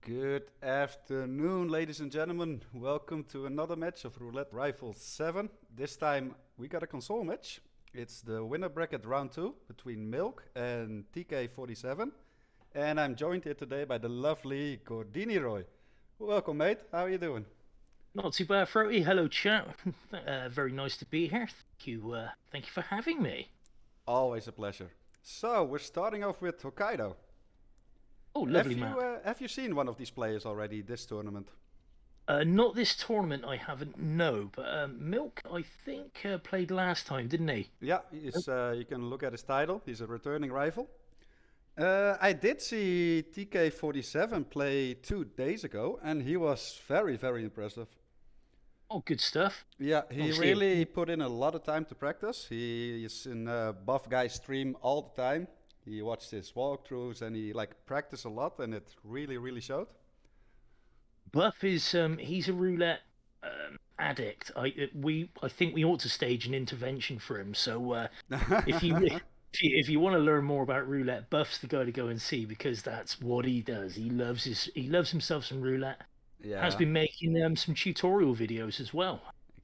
Good afternoon, ladies and gentlemen. Welcome to another match of Roulette Rifle 7. This time we got a console match. It's the winner bracket round 2 between Milk and TK47. And I'm joined here today by the lovely Gordiniroy. Welcome, mate. How are you doing? Not too bad, Throaty. Hello, chat. Very nice to be here. Thank you for having me. Always a pleasure. So, we're starting off with Hokkaido. Oh, Have lovely you map. uh, have you seen one of these players already this tournament? Not this tournament, I haven't. No, but Milk, I think, played last time, didn't he? Yeah, Oh, you can look at his title. He's a returning rival. I did see TK47 play 2 days ago, and he was very, very impressive. oh, good stuff. Yeah, he Obviously, really put in a lot of time to practice. He is in Buff Guy stream all the time. He watched his walkthroughs and he practiced a lot, and it really, really showed. Buff is he's a roulette addict. I think we ought to stage an intervention for him. So if you if you want to learn more about roulette, Buff's the guy to go and see because that's what he does. He loves himself some roulette. Has Yeah, been making some tutorial videos as well.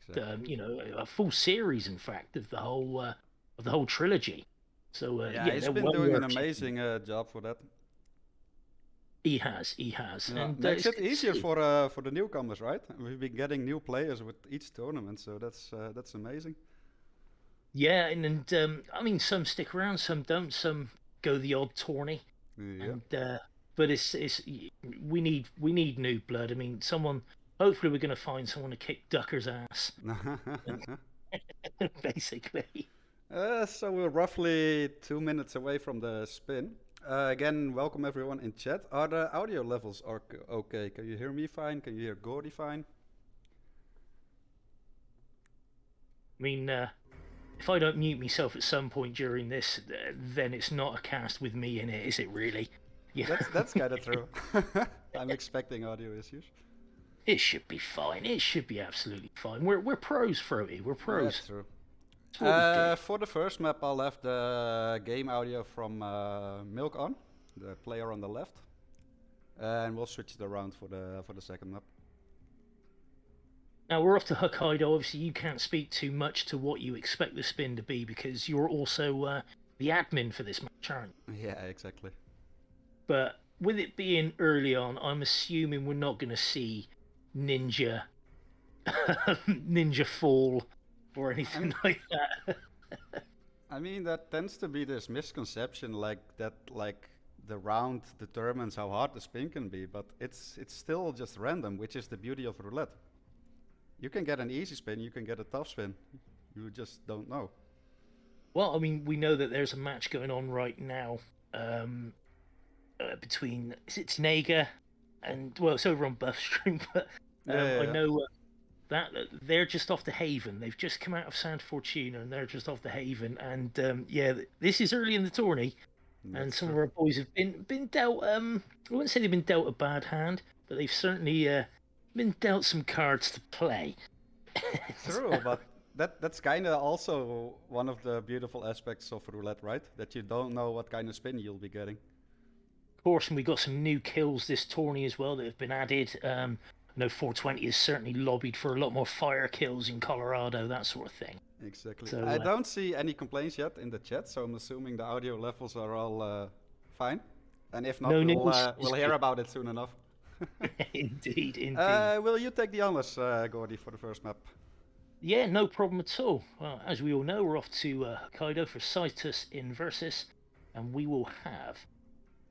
exactly. A full series, in fact, of the whole trilogy. So Yeah, yeah, he's they're been well doing an worth checking. amazing job for that. He has, Yeah, and makes it's it good to easier see. for the newcomers, right? We've been getting new players with each tournament, so that's amazing. Yeah, and I mean, some stick around, some don't, some go the odd tourney, Yeah. and but it's we need new blood. I mean, someone. Hopefully, we're going to find someone to kick Ducker's ass, basically. So we're roughly 2 minutes away from the spin. Again, welcome everyone in chat. Are the audio levels okay? Can you hear me fine? Can you hear Gordy fine? I mean, if I don't mute myself at some point during this, then it's not a cast with me in it, is it really? Yeah, That's kind of true. I'm expecting audio issues. it should be fine. It should be absolutely fine. We're pros, Frody. We're Yeah, pros. true. It's what we do. For the first map, I'll have the game audio from Milk on, the player on the left, and we'll switch it around for the second map. Now we're off to Hokkaido. Obviously, you can't speak too much to what you expect the spin to be because you're also the admin for this match, aren't you? Yeah, exactly. But with it being early on, I'm assuming we're not going to see Ninja Ninja Fall or I'm anything like that. I mean, that tends to be this misconception, like the round determines how hard the spin can be, but it's still just random, which is the beauty of roulette. You can get an easy spin, you can get a tough spin. You just don't know. Well, I mean, we know that there's a match going on right now between is it Tanaga and well, it's over on Buff Stream, but Yeah, yeah, I yeah. know that they're just off the Haven. They've just come out of San Fortuna and they're just off the Haven. And yeah, this is early in the tourney, and That's some of true. our boys have been dealt. I wouldn't say they've been dealt a bad hand, but they've certainly been dealt some cards to play. True, but that's kind of also one of the beautiful aspects of roulette, right? That you don't know what kind of spin you'll be getting. Of course, and we got some new kills this tourney as well that have been added. I know 420 has certainly lobbied for a lot more fire kills in Colorado, that sort of thing. Exactly. I So don't see any complaints yet in the chat, so I'm assuming the audio levels are all fine. And if not, no we'll news uh, is we'll hear good. about it soon enough. Indeed, indeed. Will you take the honors, Gordy, for the first map? Yeah, no problem at all. Well, as we all know, we're off to Hokkaido for Citus Inversus, and we will have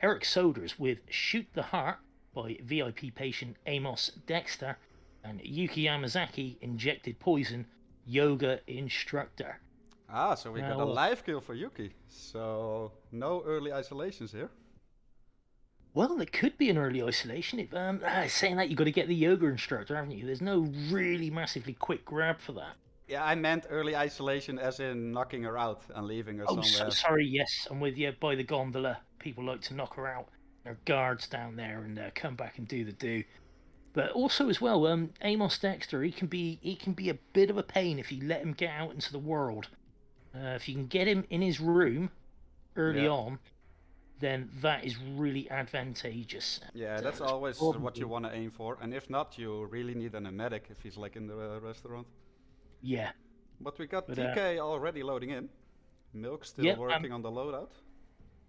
Eric Soders with Shoot the Heart by VIP patient Amos Dexter, and Yuki Yamazaki Injected Poison Yoga Instructor. Ah, so we got a Now, live kill for Yuki. So no early isolations here. well, it could be an early isolation. If saying that, you've got to get the yoga instructor, haven't you? There's no really massively quick grab for that. Yeah, I meant early isolation as in knocking her out and leaving her Oh, so, somewhere. sorry. Yes, I'm with you. By the gondola, people like to knock her out. There are guards down there and come back and do the do. But also as well, Amos Dexter, he can be a bit of a pain if you let him get out into the world. If you can get him in his room early Yeah. on, then that is really advantageous. Yeah, that's always what you want to aim for. And if not, you really need an medic if he's like in the restaurant. Yeah. But we got But, TK already loading in. Milk still yep, working on the loadout.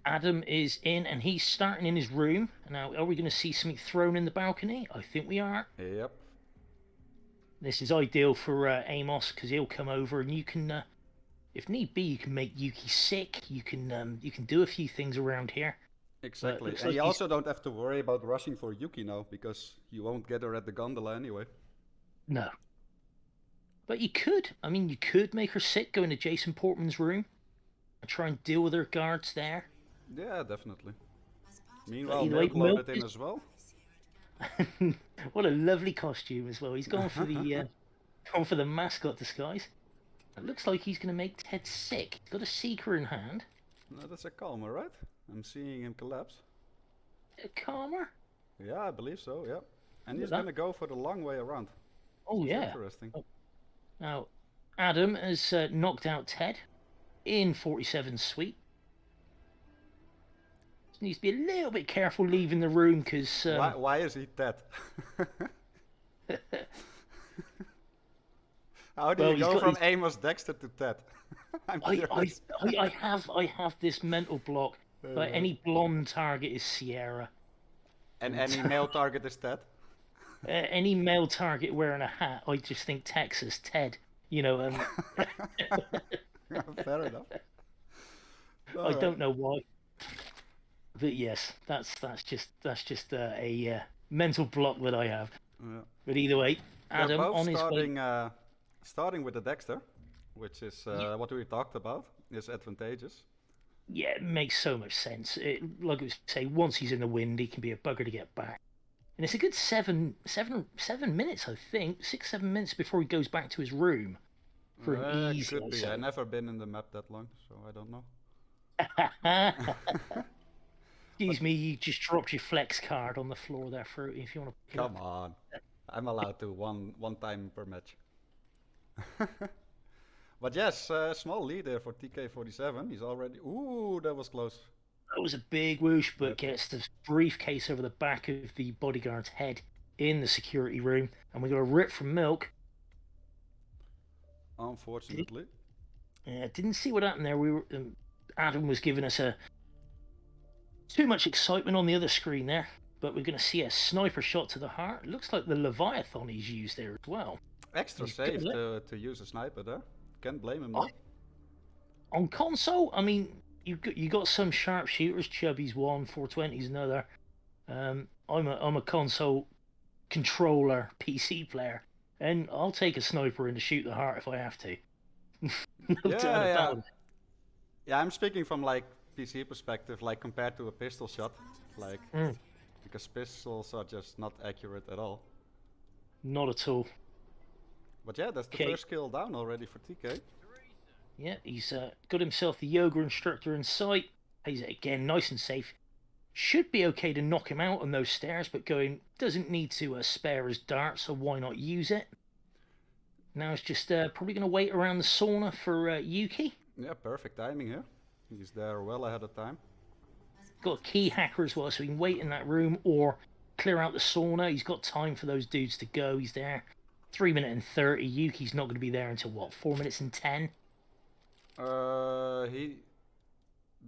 Adam is in, and he's starting in his room. Now, are we going to see something thrown in the balcony? I think we are. Yep. This is ideal for Amos, because he'll come over, and you can, if need be, you can make Yuki sick. You can do a few things around here. Exactly. And you also don't have to worry about rushing for Yuki now, because you won't get her at the gondola anyway. No. But you could. I mean, you could make her sick, go into Jason Portman's room, and try and deal with her guards there. Yeah, definitely. Meanwhile, Milk loaded in as well. What a lovely costume as well. He's gone for the mascot disguise. It looks like he's going to make Ted sick. He's got a seeker in hand. No, that's a calmer, right? I'm seeing him collapse. A calmer? Yeah, I believe so, yeah. And he's going to go for the long way around. Oh, yeah. Interesting. Oh. Now, Adam has knocked out Ted in 47's suite. Needs to be a little bit careful leaving the room, because... why is he Ted? How do you go from Amos Dexter to Ted? I have this mental block. But any blonde target is Sierra. And any male target is Ted? Any male target wearing a hat, I just think Texas, Ted. You know, fair enough. I don't know why. But yes, that's just a mental block that I have. Yeah. But either way, Adam both on his way. Starting with the Dexter, which is what we talked about, is advantageous. Yeah, it makes so much sense. Like I say, once he's in the wind, he can be a bugger to get back. And it's a good 7 minutes, I think, 6-7 minutes before he goes back to his room for an easy. Could be. I've never been in the map that long, so I don't know. Excuse me, you just dropped your flex card on the floor there, Fruity, if you want to... Come on. I'm allowed to one time per match. But yes, small lead there for TK47. He's already... Ooh, that was close. That was a big whoosh, but gets the briefcase over the back of the bodyguard's head in the security room. And we got a rip from Milk. Unfortunately. Didn't see what happened there. Adam was giving us too much excitement on the other screen there, but we're going to see a sniper shot to the heart. It looks like the Leviathan he's used there as well. Extra safe to use a sniper there. Can't blame him though. On console, I mean, you got some sharpshooters. Chubby's one, 420's another. I'm a console controller PC player, and I'll take a sniper in to shoot the heart if I have to. Yeah, I'm speaking from like PC perspective, like compared to a pistol shot, like because pistols are just not accurate at all. Not at all. But yeah, that's the first kill down already for TK. Yeah, he's got himself the yoga instructor in sight. He's again nice and safe. Should be okay to knock him out on those stairs, but doesn't need to spare his dart, so why not use it? Now it's just probably going to wait around the sauna for Yuki. Yeah, perfect timing here. He's there well ahead of time. Got a key hacker as well, so he can wait in that room or clear out the sauna. He's got time for those dudes to go. He's there 3 minutes and 30. Yuki's not going to be there until what, 4 minutes and 10? He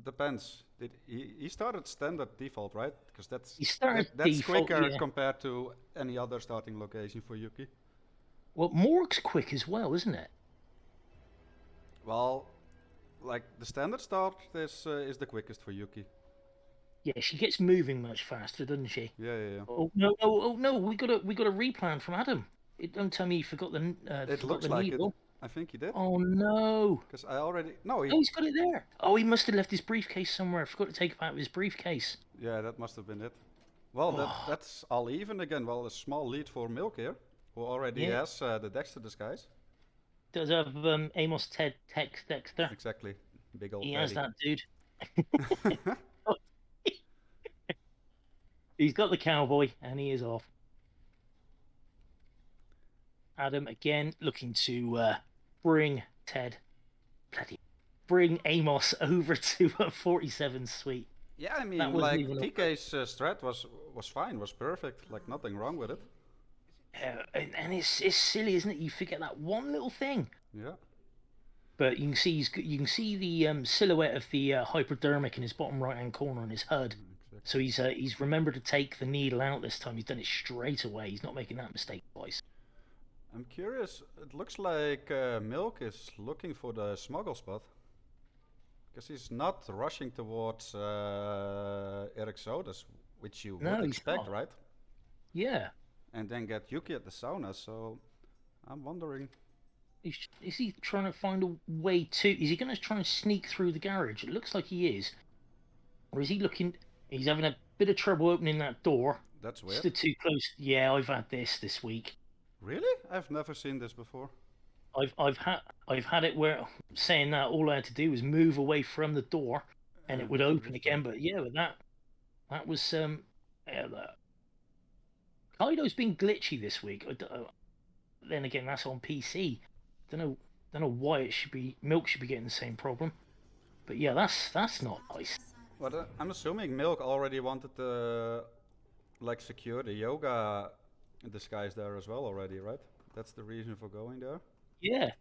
depends. He started standard default, right? Because that's default, quicker compared to any other starting location for Yuki. Well, Morg's quick as well, isn't it? Well, like the standard start is the quickest for Yuki. Yeah, she gets moving much faster, doesn't she? Yeah. Oh no! We got a replan from Adam. Don't tell me you forgot the. It looks like needle. It. I think he did. Oh no! Because I already he's got it there. Oh, he must have left his briefcase somewhere. I forgot to take him out of his briefcase. Yeah, that must have been it. Well, that's all even again. Well, a small lead for Milk here, who already has the Dexter disguise. Does have Amos Ted Dexter. Exactly, big old. He has that dude. He's got the cowboy, and he is off. Adam again looking to bring Amos over to 47's suite. Yeah, I That mean, wasn't like even a TK's strat was fine, was perfect, like nothing wrong with it. and it's silly, isn't it? You forget that one little thing. Yeah. But you can see the silhouette of the hypodermic in his bottom right hand corner on his HUD. Exactly. So he's remembered to take the needle out this time. He's done it straight away. He's not making that mistake twice. I'm curious. It looks like Milk is looking for the smuggle spot because he's not rushing towards Eric Sodas, which you would No, he's expect, not. right? Yeah. And then get Yuki at the sauna. So I'm wondering. Is he trying to find a way to? Is he going to try and sneak through the garage? It looks like he is. Or is he looking? He's having a bit of trouble opening that door. That's weird. Stood too close. Yeah, I've had this week. Really? I've never seen this before. I've had it where saying that all I had to do was move away from the door and it would Just open again. restart. But yeah, with that was yeah, Kaido's been glitchy this week. Then again, that's on PC. Don't know why it should be Milk should be getting the same problem. But yeah, that's not nice. But I'm assuming Milk already wanted to like secure the yoga disguise there as well already, right? That's the reason for going there. Yeah,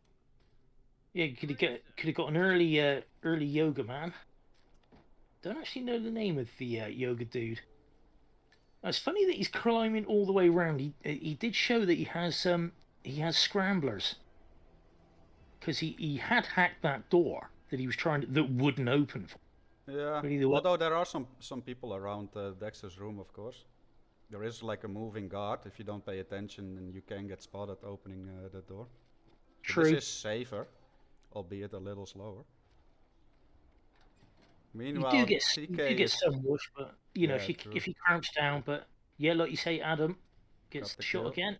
yeah. Could have got an early yoga man. Don't actually know the name of the yoga dude. It's funny that he's climbing all the way around. He did show that he has scramblers because he had hacked that door that he was trying to, that wouldn't open for. Yeah, But either way, although there are some people around Dexter's room, of course. There is like a moving guard. If you don't pay attention, and you can get spotted opening the door. But true. this is safer, albeit a little slower. You Meanwhile, you TK do get is some rush, but you know yeah, true. if you crouch down, but yeah, like you say, Adam gets Got the shot kill. again.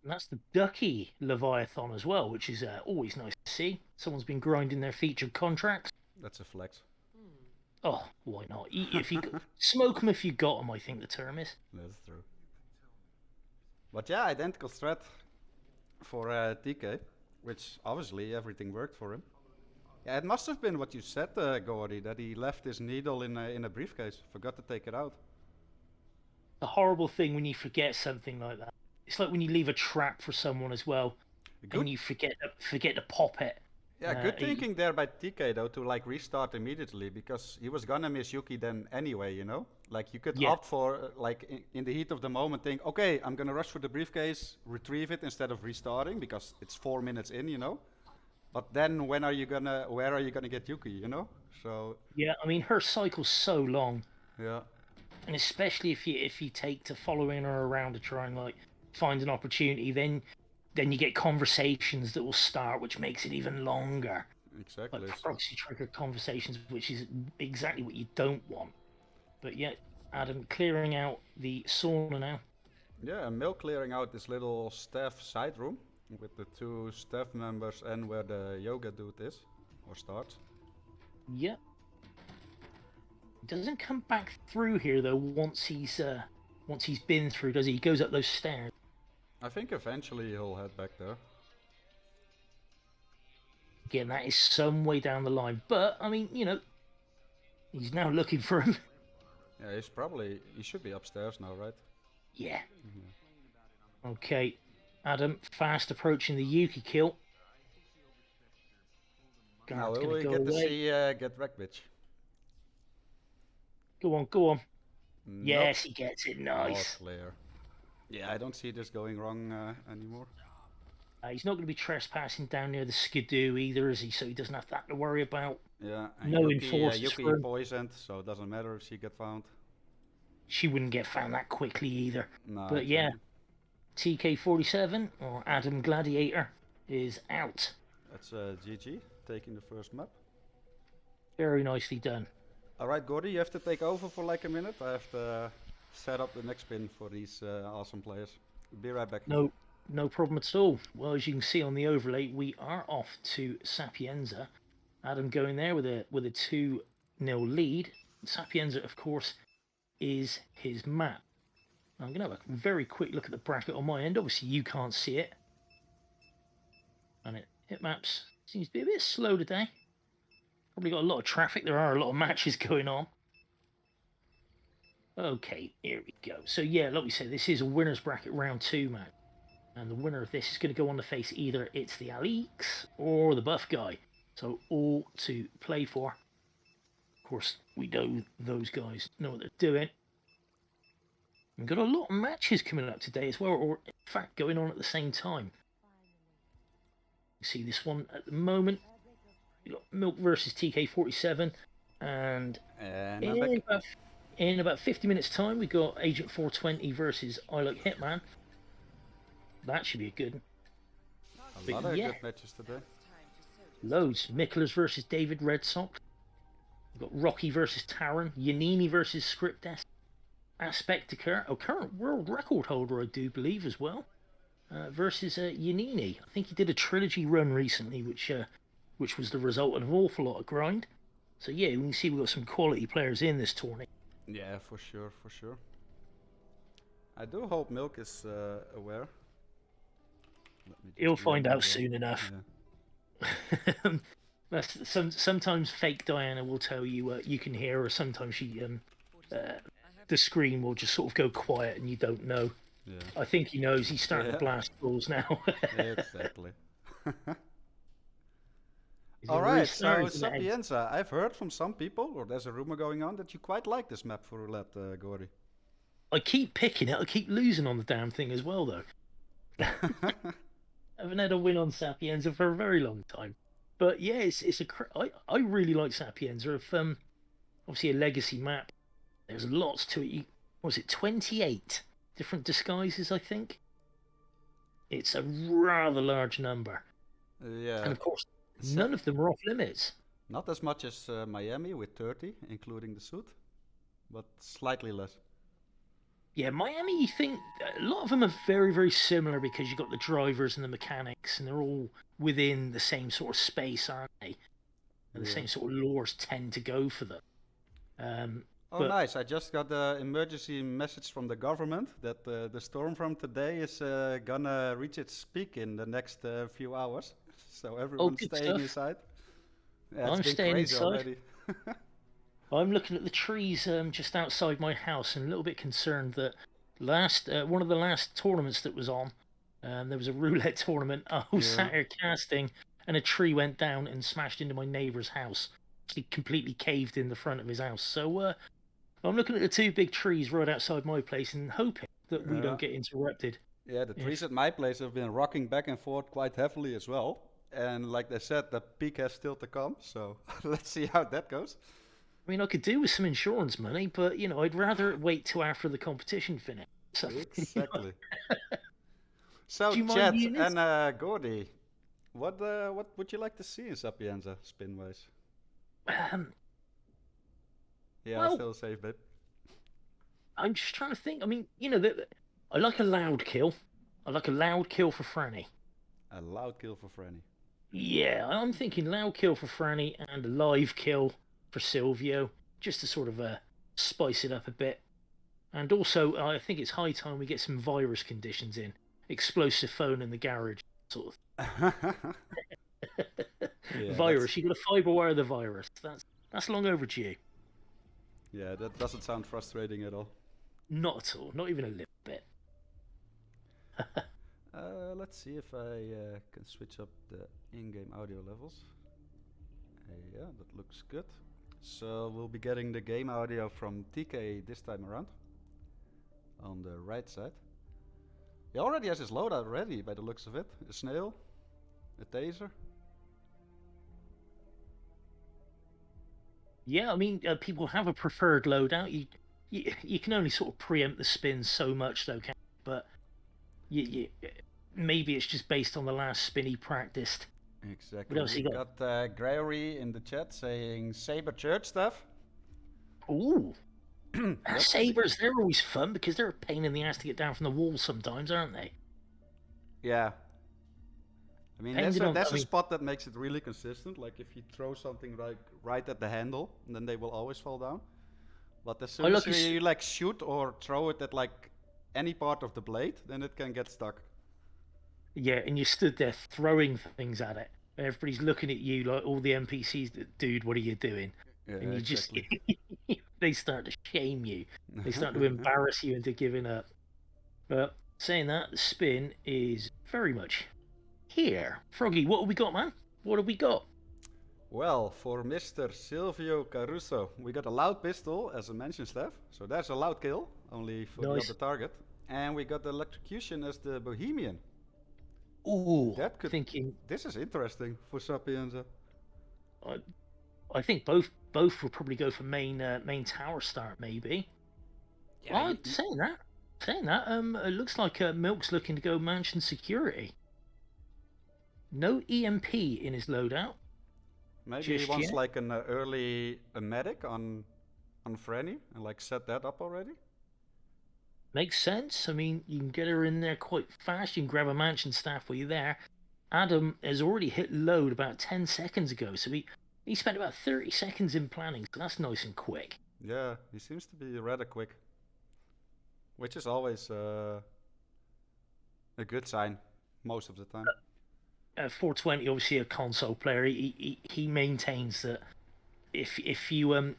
And that's the Ducky Leviathan as well, which is always nice to see. Someone's been grinding their featured contracts. That's a flex. Oh, why not? If you smoke them, if you got them, I think the term is. That's true. But yeah, identical strat for TK, which obviously everything worked for him. Yeah, it must have been what you said, Gordy, that he left his needle in a briefcase, forgot to take it out. A horrible thing when you forget something like that. It's like when you leave a trap for someone as well, Good, and you forget to pop it. yeah, good thinking there by TK though to like restart immediately because he was gonna miss Yuki then anyway, you know. Like you could Yeah. opt for like in the heat of the moment, think, okay, I'm gonna rush for the briefcase, retrieve it instead of restarting because it's 4 minutes in, you know. But then where are you gonna get Yuki, you know? So Yeah, I mean her cycle's so long, yeah. and especially if you take to following her around to try and like find an opportunity, then you get conversations that will start, which makes it even longer. Exactly. Like proxy trigger conversations, which is exactly what you don't want. But yet, Adam clearing out the sauna now. Yeah, and Milk clearing out this little staff side room with the 2 staff members and where the yoga dude is or starts. Yep. Doesn't come back through here though. Once he's been through, does he? He goes up those stairs. I think eventually he'll head back there. Again, that is some way down the line. But I mean, you know, he's now looking for him. Yeah, he should be upstairs now, right? Yeah. Okay, Adam, fast approaching the Yuki kill. Now Guard's will gonna we go get to away. see get wrecked, bitch? Go on. Nope. Yes, he gets it. All Nice. clear. Yeah, I don't see this going wrong anymore. He's not going to be trespassing down near the skidoo either, is he? So he doesn't have that to worry about. Yeah, and No Yuki, enforcers Yuki for him. poisoned, so it doesn't matter if she get found. She wouldn't get found that quickly either. Nah, But yeah, TK47 or Adam Gladiator is out. That's GG, taking the first map. Very nicely done. Alright, Gordy, you have to take over for like a minute. I have to set up the next spin for these awesome players. Be right back. No problem at all. Well, as you can see on the overlay, we are off to Sapienza. Adam going there with a 2-0 lead. Sapienza, of course, is his map. I'm going to have a very quick look at the bracket on my end. Obviously, you can't see it. And it maps seems to be a bit slow today. Probably got a lot of traffic. There are a lot of matches going on. Okay, here we go. So yeah, like we said, this is a winner's bracket round 2 match. And the winner of this is going to go on to face either it's the Aleeks or the buff guy. So all to play for. Of course, we know those guys know what they're doing. We've got a lot of matches coming up today as well, or in fact going on at the same time. You see this one at the moment. We've got Milk versus TK47. And in about 50 minutes time, we got Agent 420 versus I Like Hitman. That should be a good one. A lot of good matches today. Loads. Miklas versus David Red Sox. We've got Rocky versus Taran. Yanini versus Scriptest. Aspectaker, a current world record holder, I do believe, as well, versus Yanini. I think he did a trilogy run recently, which was the result of an awful lot of grind. So yeah, we can see we've got some quality players in this tournament. Yeah, for sure, for sure. I do hope Milk is aware. He'll find out soon enough. Yeah. Sometimes fake Diana will tell you you can hear her. Sometimes she the screen will just sort of go quiet and you don't know. Yeah. I think he knows. He's starting to blast balls now. Exactly. All right, so Sapienza, I've heard from some people, or there's a rumor going on, that you quite like this map for roulette, Gordy. I keep picking it. I keep losing on the damn thing as well, though. I haven't had a win on Sapienza for a very long time. But yeah, I really like Sapienza. Obviously a legacy map. There's lots to it. Was it 28 different disguises, I think? It's a rather large number. Yeah. And of course, none of them are off limits. Not as much as Miami with 30, including the suit, but slightly less. Yeah, Miami, you think a lot of them are very, very similar because you've got the drivers and the mechanics, and they're all within the same sort of space, aren't they? And the same sort of lures tend to go for them. Oh, nice. I just got an emergency message from the government that the storm from today is gonna reach its peak in the next few hours. So everyone's staying inside. Yeah, I'm staying inside already. I'm looking at the trees just outside my house and a little bit concerned that one of the last tournaments that was on, there was a roulette tournament. I was sat here casting and a tree went down and smashed into my neighbour's house. He completely caved in the front of his house. So I'm looking at the two big trees right outside my place and hoping that we don't get interrupted. Yeah, the trees at my place have been rocking back and forth quite heavily as well. And like they said, the peak has still to come. So let's see how that goes. I mean, I could do with some insurance money, but, I'd rather wait till after the competition finishes. So, exactly. So, Chet and Gordy, what would you like to see in Sapienza, spin-wise? Yeah, well, still safe, babe. I'm just trying to think. I mean, I like a loud kill. I like a loud kill for Franny. A loud kill for Franny. Yeah, I'm thinking loud kill for Franny and a live kill for Silvio, just to sort of spice it up a bit. And also, I think it's high time we get some virus conditions in. Explosive phone in the garage, sort of. Virus. You've got to fibre wire the virus. That's long overdue. Yeah, that doesn't sound frustrating at all. Not at all. Not even a little bit. Let's see if I can switch up the in-game audio levels. Yeah, that looks good. So we'll be getting the game audio from TK this time around. On the right side. He already has his loadout ready by the looks of it. A snail, a taser. Yeah, I mean, people have a preferred loadout. You can only sort of preempt the spins so much, though, can't you? But maybe it's just based on the last spin he practiced. Exactly. We got Gregory in the chat saying Saber church stuff. Ooh. Sabers, they're always fun because they're a pain in the ass to get down from the wall sometimes, aren't they? Yeah. I mean, that's a spot that makes it really consistent. Like if you throw something right at the handle, then they will always fall down. But as soon as you like shoot or throw it at like any part of the blade, then it can get stuck. Yeah, and you stood there throwing things at it. Everybody's looking at you like all the NPCs. Dude, what are you doing? Yeah, And you exactly. just they start to shame you. They start to embarrass you into giving up. But saying that, the spin is very much here. Froggy, what have we got, man? What have we got? Well, for Mr. Silvio Caruso, we got a loud pistol as a mention staff, so that's a loud kill, only for the Nice. other target. And we got the electrocution as the Bohemian. Ooh, That could. thinking. This is interesting for Sapienza. I, I think both will probably go for main tower start maybe. Yeah, Well, saying that, it looks like Milk's looking to go mansion security. No EMP in his loadout maybe he just wants yet. like an early medic on Franny and like set that up already. Makes sense. I mean, you can get her in there quite fast. You can grab a mansion staff while you're there. Adam has already hit load about 10 seconds ago, so he spent about 30 seconds in planning, so that's nice and quick. Yeah, he seems to be rather quick, which is always a good sign most of the time. 420, obviously a console player, he maintains that if you're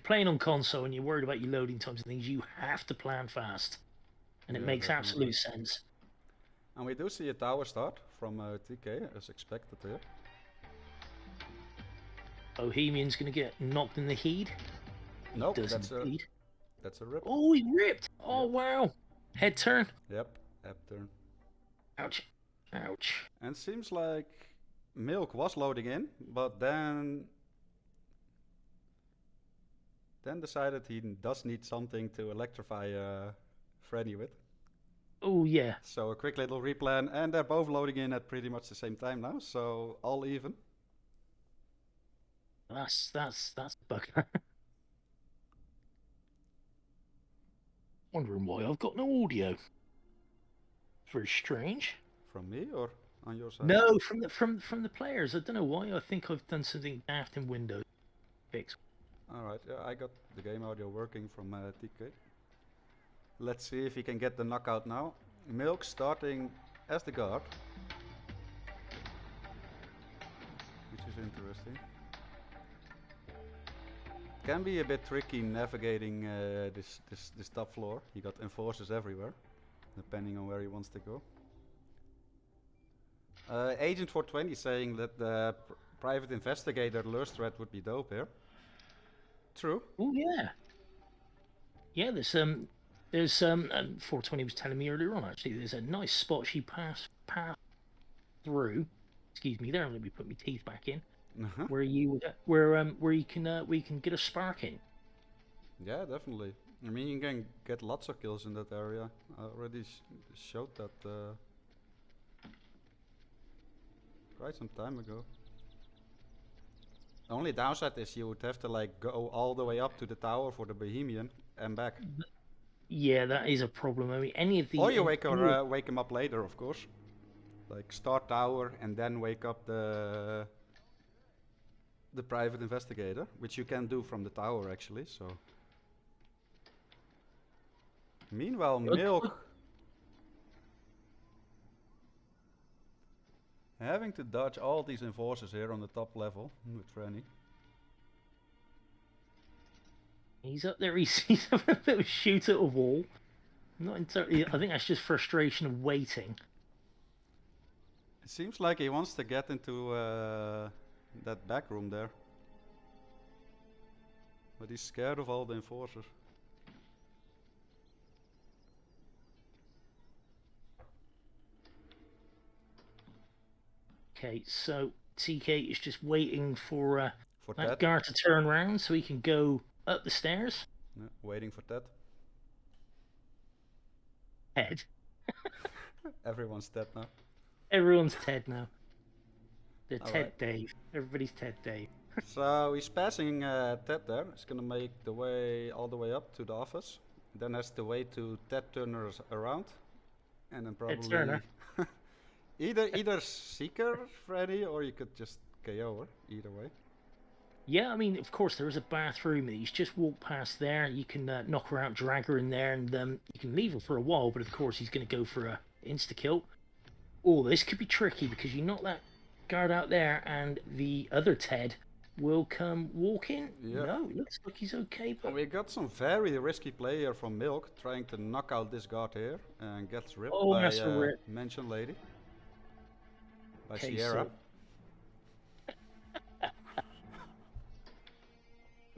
playing on console and you're worried about your loading times and things, you have to plan fast, and it Yeah, makes definitely. absolute sense. And we do see a tower start from TK as expected here. Bohemian's going to get knocked in the head. He Nope, does that's indeed. a rip. Oh, he ripped. Oh, Yep. wow. Head turn. Yep, app turn. Ouch. Ouch. And seems like Milk was loading in, but then decided he does need something to electrify Freddy with. Oh, yeah. So a quick little replan, and they're both loading in at pretty much the same time now, so all even. That's bug. Wondering why I've got no audio. Very strange. From me or on your side? No, from the players. I don't know why. I think I've done something daft in Windows. Fix. Alright, yeah, I got the game audio working from TK. Let's see if he can get the knockout now. Milk starting as the guard, which is interesting. Can be a bit tricky navigating this top floor. He got enforcers everywhere, depending on where he wants to go. Agent 420 saying that the private investigator lure threat would be dope here. True. Oh yeah. Yeah, there's 420 was telling me earlier on actually. There's a nice spot she passed through. Excuse me, there. Let me put my teeth back in. Where you can get a spark in. Yeah, definitely. I mean, you can get lots of kills in that area. I already showed that quite some time ago. The only downside is you would have to like go all the way up to the tower for the Bohemian and back. Yeah, that is a problem. I mean, any of the Or you wake him up later, of course. Like start tower and then wake up the private investigator, which you can do from the tower actually. So. Meanwhile, Milk having to dodge all these enforcers here on the top level with Franny. He's up there. He's having a bit of a shoot at a wall. Not entirely. I think that's just frustration of waiting. It seems like he wants to get into that back room there, but he's scared of all the enforcers. Okay, so TK is just waiting for that Ted. guard to turn around so he can go up the stairs. Yeah, waiting for Ted. Ted. Everyone's Ted now. Everyone's Ted now. They're All Ted right. Dave. Everybody's Ted Dave. So he's passing Ted there. He's gonna make the way all the way up to the office. Then has to wait to Ted Turner's around, and then probably Turner. either Seeker Freddy or you could just KO her. Either way. Yeah, I mean, of course, there is a bathroom. He's just walked past there. You can knock her out, drag her in there, and you can leave her for a while. But of course, he's going to go for a insta kill. Oh, this could be tricky because you knock that guard out there, and the other Ted will come walking. Yeah. No, it looks like he's okay, but We got some very risky play here from Milk, trying to knock out this guard here, and gets ripped oh, by that's a rip. Mansion Lady. By Okay, Sierra. so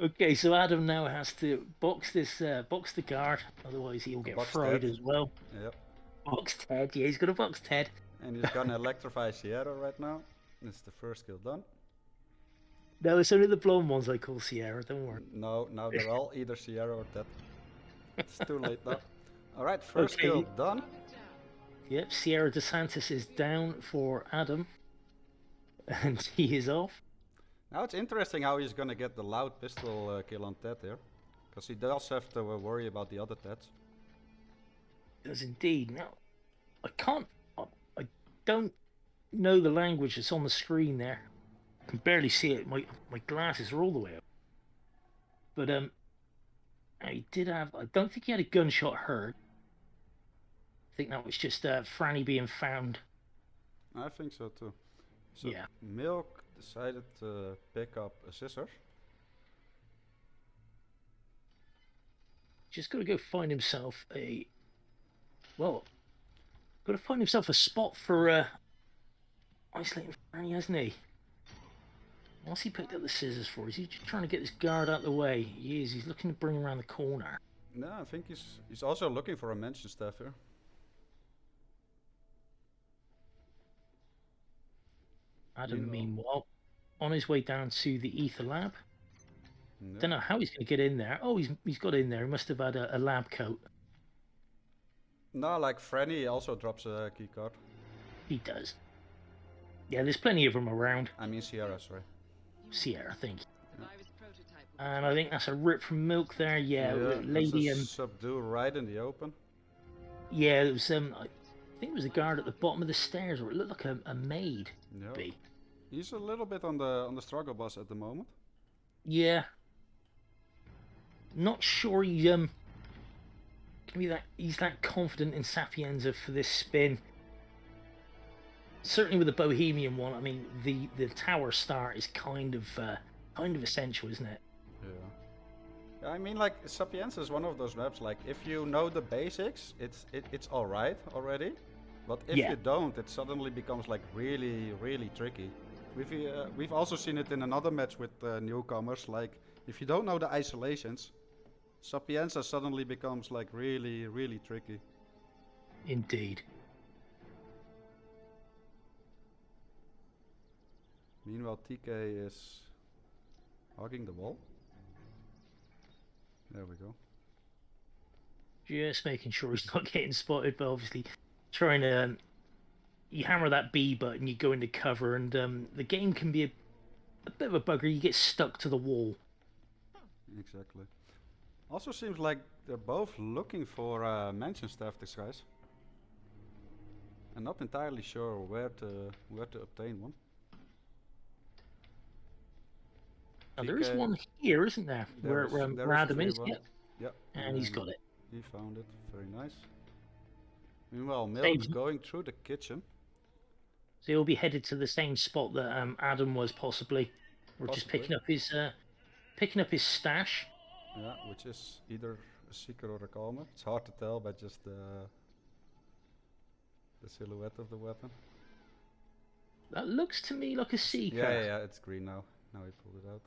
okay, so Adam now has to box this, box the guard, otherwise he'll get Box fried Ted. as well. Yep. Box Ted, yeah, he's got a box Ted. And he's gonna electrify Sierra right now. It's the first kill done. No, it's only the blonde ones I call Sierra, don't worry. No, now they're all either Sierra or Ted. It's too late now. Alright, first kill done. Yep, Sierra DeSantis is down for Adam. And he is off. Now it's interesting how he's gonna get the loud pistol kill on Ted here. Because he does have to worry about the other Teds. Does indeed. Now, I don't know the language that's on the screen there. I can barely see it. My glasses are all the way up. But he did have. I don't think he had a gunshot heard. I think that was just Franny being found. I think so too. So yeah. Milk decided to pick up a scissors. Just got to go find himself a. Well, got to find himself a spot for isolating Franny, hasn't he? What's he picked up the scissors for? Is he just trying to get this guard out the way? He is. He's looking to bring him around the corner. No, I think he's also looking for a mansion staff here. Adam, meanwhile, on his way down to the ether lab. Yeah. Don't know how he's going to get in there. Oh, he's got in there. He must have had a lab coat. No, like Franny also drops a key card. He does. Yeah, there's plenty of them around. I mean Sierra, sorry. Sierra, I think. Yeah. And I think that's a rip from Milk there. Yeah, lady. Subdue right in the open. Yeah, it was. I think it was a guard at the bottom of the stairs, or it looked like a maid. Yeah. He's a little bit on the struggle bus at the moment. Yeah. Not sure he can be that. He's that confident in Sapienza for this spin. Certainly with the Bohemian one, I mean the tower start is kind of essential, isn't it? Yeah. I mean, like Sapienza is one of those maps. Like if you know the basics, it's all right already. But if you don't, it suddenly becomes like really tricky. We've also seen it in another match with newcomers. Like if you don't know the isolations, Sapienza suddenly becomes like really tricky. Indeed. Meanwhile, TK is hugging the wall. There we go. Just making sure he's not getting spotted, but obviously trying to. You hammer that B button, you go into cover, and the game can be a bit of a bugger. You get stuck to the wall. Exactly. Also seems like they're both looking for mansion staff, these guys. I'm not entirely sure where to obtain one. Now, there is one here, isn't there? Where Adam is. Yep. Yep. And he's got it. He found it. Very nice. Meanwhile, Milk's going through the kitchen. So he'll be headed to the same spot that Adam was possibly. Or just picking up his stash. Yeah, which is either a secret or a calmer. It's hard to tell by just the silhouette of the weapon. That looks to me like a seeker. Yeah, it's green now. Now he pulled it out.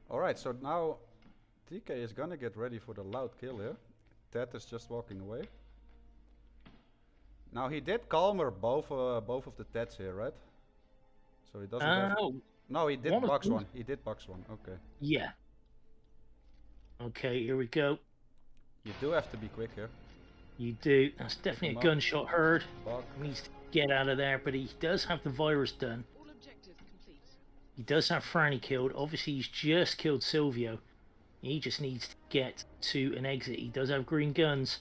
Alright, so now TK is gonna get ready for the loud kill here. Ted is just walking away. Now he did calmer both of the Teds here, right? So he doesn't have... No, he did box one. He did box one, okay. Yeah. Okay, here we go. You do have to be quick here. You do. That's definitely a gunshot heard. Buck. He needs to get out of there, but he does have the virus done. He does have Franny killed. Obviously, he's just killed Silvio. He just needs to get to an exit. He does have green guns.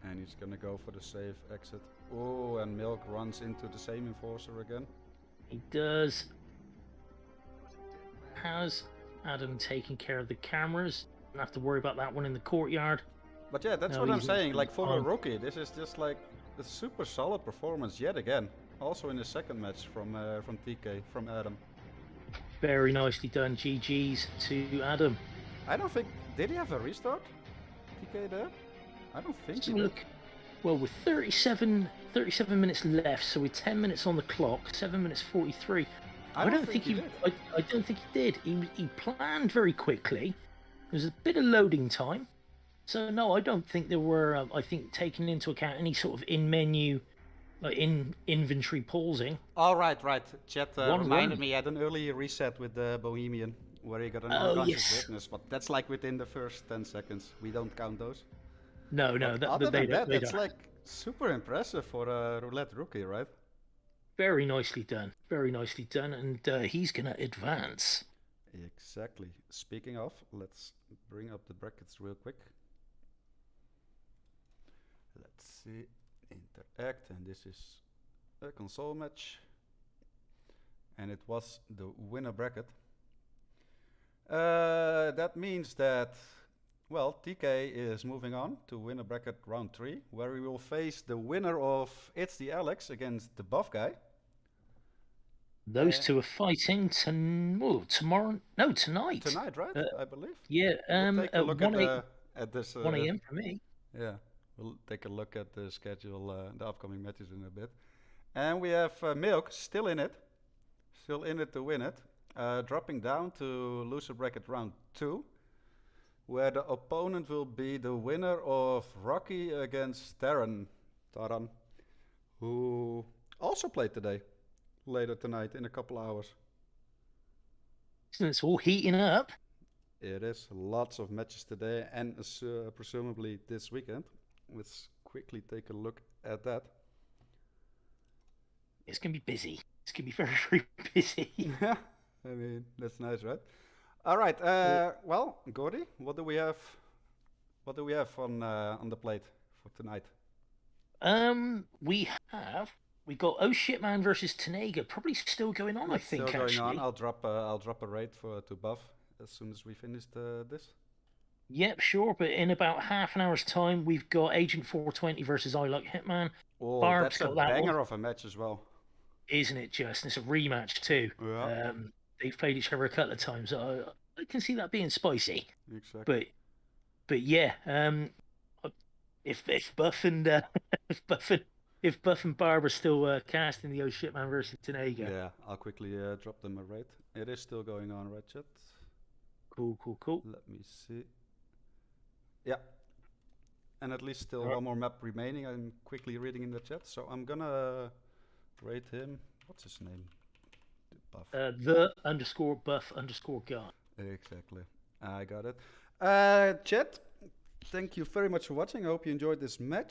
And he's gonna go for the safe exit. Oh, and Milk runs into the same enforcer again. He does. Has Adam taken care of the cameras? Don't have to worry about that one in the courtyard. But yeah, that's what I'm saying. Like for a rookie, this is just like a super solid performance yet again. also in the second match from TK, from Adam. Very nicely done. GG's to Adam. I don't think... Did he have a restart? TK there? I don't think he did. Look, well, with 37 minutes left, so with 10 minutes on the clock, 7 minutes 43. I don't think he did. I don't think he did. He planned very quickly. There was a bit of loading time. So no, I don't think there were, I think, taking into account any sort of in-menu, like in-inventory pausing. Oh, right. Chat reminded me I had an early reset with the Bohemian, where he got an unconscious witness, but that's like within the first 10 seconds. We don't count those. No, other than that, that's like super impressive for a roulette rookie, right? Very nicely done. Very nicely done, and he's going to advance. Exactly. Speaking of, let's bring up the brackets real quick. Let's see, interact, and this is a console match, and it was the winner bracket. That means that, well, TK is moving on to winner bracket round 3, where we will face the winner of It's the Alex against the buff guy. Those two are fighting tomorrow. No, tonight. Tonight, right? I believe. Yeah. We'll take a look at this. 1 a.m. for me. Yeah. We'll take a look at the schedule, the upcoming matches in a bit. And we have Milk still in it to win it, dropping down to loser bracket round 2, where the opponent will be the winner of Rocky against Taran, who also played today, later tonight in a couple hours. So it's all heating up. It is. Lots of matches today and presumably this weekend. Let's quickly take a look at that. It's going to be busy. It's going to be very, very busy. Yeah, I mean, that's nice, right? All right. Well, Gordy, what do we have? What do we have on the plate for tonight? We got Oh Shit Man versus Tenega, probably still going on. It's I think still going actually. on. I'll drop a raid to buff as soon as we finish this. Yep, sure. But in about half an hour's time, we've got Agent 420 versus I Like Hitman. Oh, Barb's that's a banger of a match as well. Isn't it just? And it's a rematch too. Yeah. They've played each other a couple of times. I can see that being spicy. Exactly. But yeah, if Buff and if Buff and Barb are still casting the Oh Shit Man versus Tenega. Yeah, I'll quickly drop them a raid. It is still going on, right, chat? Cool. Let me see. Yeah. And at least still one more map remaining. I'm quickly reading in the chat, so I'm gonna rate him. What's his name? Buff. _Buff_God. Exactly. I got it. Chat, thank you very much for watching. I hope you enjoyed this match.